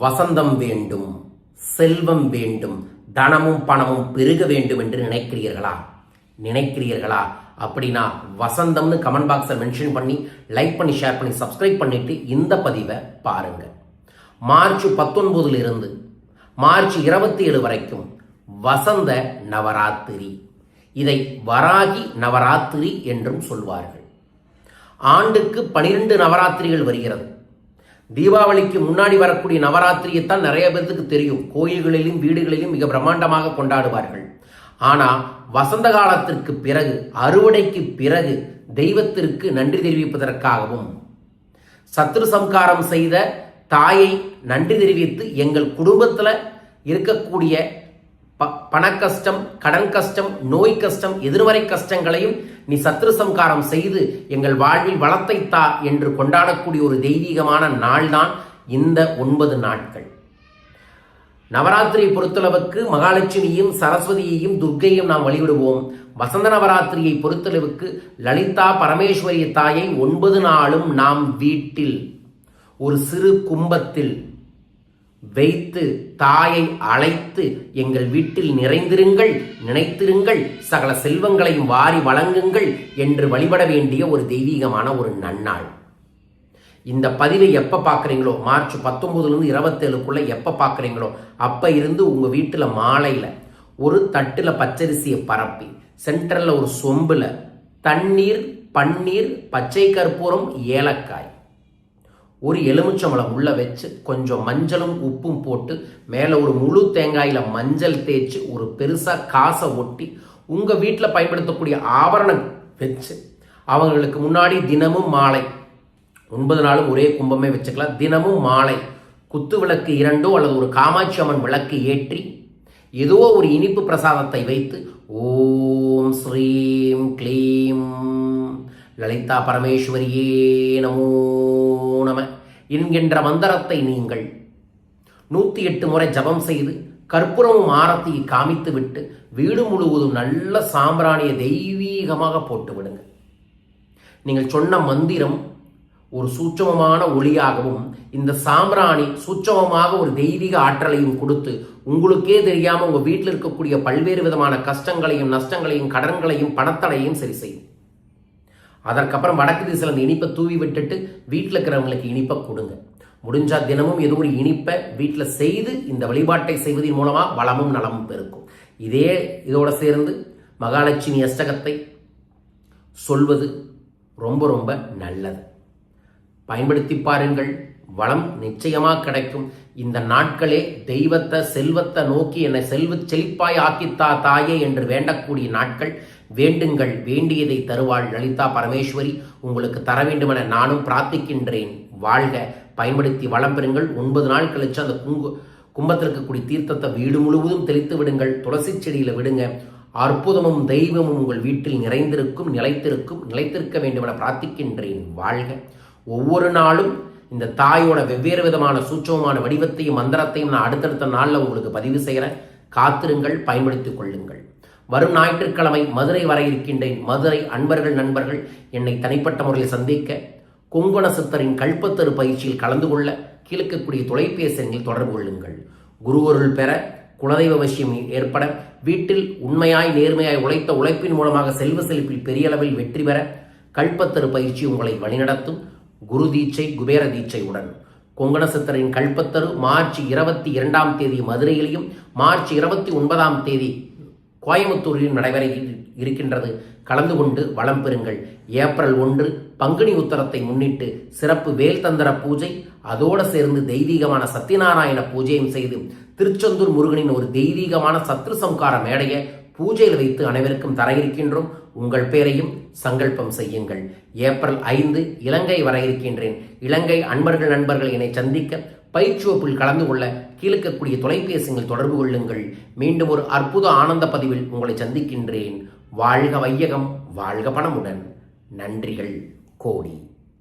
வசந்தம் வேண்டும், செல்வம் வேண்டும், தனமும் பணமும் பெருக வேண்டும் என்று நினைக்கிறீர்களா? அப்படின்னா வசந்தம்னு கமெண்ட் பாக்ஸில் மென்ஷன் பண்ணி லைக் பண்ணி ஷேர் பண்ணி சப்ஸ்கிரைப் பண்ணிட்டு இந்த பதிவை பாருங்க. மார்ச் 19 இருந்து மார்ச் 27 வரைக்கும் வசந்த நவராத்திரி, இதை வராகி நவராத்திரி என்றும் சொல்வார்கள். ஆண்டுக்கு 12 நவராத்திரிகள் வருகிறது. தீபாவளிக்கு முன்னாடி வரக்கூடிய நவராத்திரியைத்தான் நிறைய பேருக்கு தெரியும். கோயில்களிலும் வீடுகளிலும் மிக பிரம்மாண்டமாக கொண்டாடுவார்கள். ஆனால் வசந்த காலத்திற்கு பிறகு, அறுவடைக்கு பிறகு தெய்வத்திற்கு நன்றி தெரிவிப்பதற்காகவும் சத்ரு சம்காரம் செய்த தாயை நன்றி தெரிவித்து எங்கள் குடும்பத்தில் இருக்கக்கூடிய பண கஷ்டம், கடன் கஷ்டம், நோய் கஷ்டம், எதிர்மறை கஷ்டங்களையும் நீ சத்ரு சம்காரம் செய்து எங்கள் வாழ்வில் வளத்தை தா என்று கொண்டாடக்கூடிய ஒரு தெய்வீகமான நாள்தான் இந்த 9 நாட்கள். நவராத்திரியை பொறுத்தளவுக்கு மகாலட்சுமியையும் சரஸ்வதியையும் துர்க்கையும் நாம் வழிபடுவோம். வசந்த நவராத்திரியை பொறுத்தளவுக்கு லலிதா பரமேஸ்வரி தாயை 9 நாளும் நாம் வீட்டில் ஒரு சிறு கும்பத்தில் வைத்து தாயை அழைத்து எங்கள் வீட்டில் நிறைந்திருங்கள், நினைத்திருங்கள், சகல செல்வங்களையும் வாரி வழங்குங்கள் என்று வழிபட வேண்டிய ஒரு தெய்வீகமான ஒரு நன்னாள். இந்த பதிவை எப்போ பார்க்குறீங்களோ, மார்ச் 19 27 எப்போ பார்க்குறீங்களோ அப்போ இருந்து உங்கள் வீட்டில் மாலையில் ஒரு தட்டில் பச்சரிசியை பரப்பி சென்டரில் ஒரு சொம்பில் தண்ணீர், பன்னீர், பச்சை கற்பூரம், ஏலக்காய், ஒரு எலுமிச்சம்பழம் உள்ள வச்சு கொஞ்சம் மஞ்சளும் உப்பும் போட்டு மேலே ஒரு முழு தேங்காயில் மஞ்சள் தேய்ச்சி ஒரு பெருசாக காசை ஒட்டி உங்கள் வீட்டில் பயன்படுத்தக்கூடிய ஆபரணம் வச்சு அவங்களுக்கு முன்னாடி தினமும் மாலை 9 நாளும் ஒரே கும்பமே வச்சுக்கலாம். தினமும் மாலை குத்து விளக்கு 2 அல்லது ஒரு காமாட்சி அம்மன் விளக்கு ஏற்றி ஏதோ ஒரு இனிப்பு பிரசாதத்தை வைத்து ஓம் ஸ்ரீம் க்ளீம் லலிதா பரமேஸ்வரியே நமோ நம என்கின்ற மந்திரத்தை நீங்கள் 108 முறை ஜபம் செய்து கற்பூரமும் ஆரத்தியை காமித்து விட்டு வீடு முழுவதும் நல்ல சாம்பிராணியை தெய்வீகமாக போட்டு விடுங்க. நீங்கள் சொன்ன மந்திரம் ஒரு சூட்சமமான ஒளியாகவும் இந்த சாம்பிராணி சூட்சமமாக ஒரு தெய்வீக ஆற்றலையும் கொடுத்து உங்களுக்கே தெரியாமல் உங்கள் வீட்டில் இருக்கக்கூடிய பல்வேறு விதமான கஷ்டங்களையும், நஷ்டங்களையும், கடன்களையும், பணத்தடையும் சரி செய்யும். அதற்கப்புறம் வடக்கு திசையில் அந்த இனிப்பை தூவி விட்டுட்டு வீட்டில் இருக்கிறவங்களுக்கு இனிப்பை கொடுங்க. முடிஞ்சால் தினமும் ஏதோ ஒரு இனிப்பை வீட்டில் செய்து இந்த வழிபாட்டை செய்வதன் மூலமாக வளமும் நலமும் பெருக்கும். இதோட சேர்ந்து மகாலட்சுமி அஷ்டகத்தை சொல்வது ரொம்ப ரொம்ப நல்லது. பயன்படுத்தி பாருங்கள், வளம் நிச்சயமாக கிடைக்கும். இந்த நாட்களே தெய்வத்தை, செல்வத்தை நோக்கி என்னை செழிப்பாய் ஆக்கித்தா தாயே என்று வேண்டக்கூடிய நாட்கள். வேண்டுங்கள், வேண்டியதை தருவாள் லலிதா பரமேஸ்வரி. உங்களுக்கு தர வேண்டுமென நானும் பிரார்த்திக்கின்றேன். வாழ்க, பயன்படுத்தி வளம் பெறுங்கள். 9 நாள் கழிச்சு அந்த கும்பத்தில் இருக்கக்கூடிய தீர்த்தத்தை வீடு முழுவதும் தெளித்து விடுங்கள். துளசி செடியில் விடுங்க. அற்புதமும் தெய்வமும் உங்கள் வீட்டில் நிறைந்திருக்கும், நிலைத்திருக்க வேண்டுமென பிரார்த்திக்கின்றேன். வாழ்க. ஒவ்வொரு நாளும் இந்த தாயோட வெவ்வேறு விதமான சூட்சமான வடிவத்தையும் மந்திரத்தையும் நான் அடுத்தடுத்த நாளில் உங்களுக்கு பதிவு செய்கிறேன். காத்திருங்கள், பயன்படுத்திக் கொள்ளுங்கள். வரும் ஞாயிற்றுக்கிழமை மதுரை வர இருக்கின்றேன். மதுரை அன்பர்கள், நண்பர்கள் என்னை தனிப்பட்ட முறையில் சந்திக்க கொங்கண சித்தரின் கல்பத்தரு பயிற்சியில் கலந்து கொள்ள கீழக்கக்கூடிய தொலைபேசி எண்ணில் தொடர்பு கொள்ளுங்கள். குருவருள் பெற, குலதெய்வ வசியம் ஏற்பட, வீட்டில் உண்மையாய் நேர்மையாய் உழைத்த உழைப்பின் மூலமாக செல்வ செழிப்பில் பெரிய அளவில் வெற்றி பெற கல்பத்தரு பயிற்சி உங்களை வழிநடத்தும். குரு தீட்சை, குபேர தீட்சையுடன் கொங்கண சித்தரின் கல்பத்தரு மார்ச் 22 மதுரையிலும் மார்ச் 29 கோயம்புத்தூரிலும் நடைபெற இருக்கின்றது. கலந்து கொண்டு வளம் பெறுங்கள். ஏப்ரல் 1 பங்குனி உத்தரத்தை முன்னிட்டு சிறப்பு வேல் தந்திர பூஜை, அதோடு சேர்ந்து தெய்வீகமான சத்யநாராயண பூஜையும் செய்து திருச்செந்தூர் முருகனின் ஒரு தெய்வீகமான சத்ரு சம்கார மேடையை பூஜையில் வைத்து அனைவருக்கும் தர இருக்கின்றோம். உங்கள் பேரையும் சங்கல்பம் செய்யுங்கள். ஏப்ரல் 5 இலங்கை வர இருக்கின்றேன். இலங்கை அன்பர்கள், நண்பர்கள் என்னை சந்திக்க பயிற்சி வகுப்பில் கலந்து கொள்ள கீழக்கக்கூடிய தொலைபேசியில் தொடர்பு கொள்ளுங்கள். மீண்டும் ஒரு அற்புத ஆனந்த பதிவில் உங்களை சந்திக்கின்றேன். வாழ்க வையகம், வாழ்க பணமுடன். நன்றிகள் கோடி.